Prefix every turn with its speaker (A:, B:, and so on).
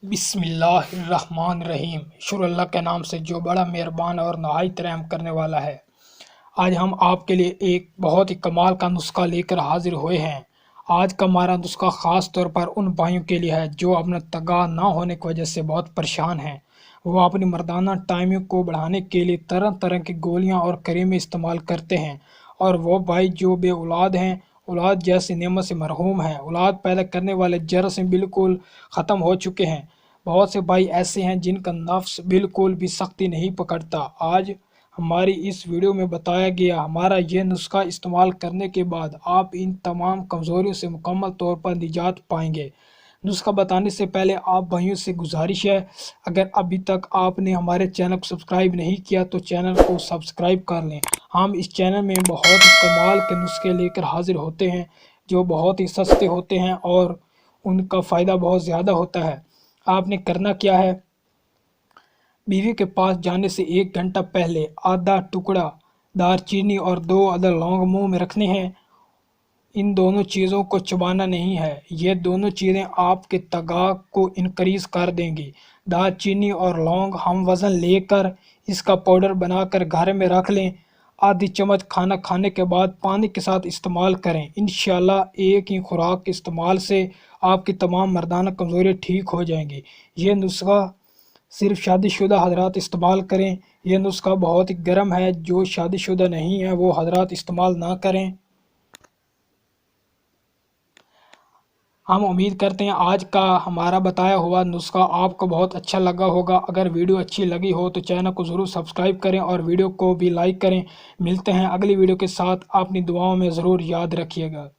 A: बिस्मिल्लाहिर्रहमानिर्रहीम। शुरू अल्लाह के नाम से जो बड़ा मेहरबान और नहायत रहम करने वाला है। आज हम आपके लिए एक बहुत ही कमाल का नुस्खा लेकर हाजिर हुए हैं। आज का हमारा नुस्खा ख़ास तौर पर उन भाइयों के लिए है जो अपना तगा ना होने की वजह से बहुत परेशान हैं। वो अपनी मर्दाना टाइमिंग को बढ़ाने के लिए तरह तरह की गोलियां और क्रीमें इस्तेमाल करते हैं। और वो भाई जो बे औलाद हैं, औलाद जैसी नेमत से मरहूम हैं, औलाद पैदा करने वाले जरासीम बिल्कुल ख़त्म हो चुके हैं। बहुत से भाई ऐसे हैं जिनका नफ्स बिल्कुल भी सख्ती नहीं पकड़ता। आज हमारी इस वीडियो में बताया गया हमारा यह नुस्खा इस्तेमाल करने के बाद आप इन तमाम कमज़ोरियों से मुकम्मल तौर पर निजात पाएंगे। नुस्खा बताने से पहले आप भाइयों से गुजारिश है, अगर अभी तक आपने हमारे चैनल को सब्सक्राइब नहीं किया तो चैनल को सब्सक्राइब कर लें। हम इस चैनल में बहुत ही कमाल के नुस्खे लेकर हाजिर होते हैं जो बहुत ही सस्ते होते हैं और उनका फ़ायदा बहुत ज़्यादा होता है। आपने करना क्या है, बीवी के पास जाने से 1 घंटा पहले आधा टुकड़ा दालचीनी और 2 अदद लौंग मुंह में रखने हैं। इन दोनों चीज़ों को चबाना नहीं है, ये दोनों चीज़ें आपके तगाग को इनक्रीज कर देंगी। दालचीनी और लौंग हम वज़न लेकर इसका पाउडर बनाकर घर में रख लें। आधी चम्मच खाना खाने के बाद पानी के साथ इस्तेमाल करें। इंशाल्लाह एक ही खुराक के इस्तेमाल से आपकी तमाम मर्दाना कमज़ोरी ठीक हो जाएंगी। ये नुस्खा सिर्फ शादीशुदा हजरात इस्तेमाल करें। यह नुस्खा बहुत ही गर्म है, जो शादीशुदा नहीं है वो हजरात इस्तेमाल ना करें। हम उम्मीद करते हैं आज का हमारा बताया हुआ नुस्खा आपको बहुत अच्छा लगा होगा। अगर वीडियो अच्छी लगी हो तो चैनल को ज़रूर सब्सक्राइब करें और वीडियो को भी लाइक करें। मिलते हैं अगली वीडियो के साथ, अपनी दुआओं में ज़रूर याद रखिएगा।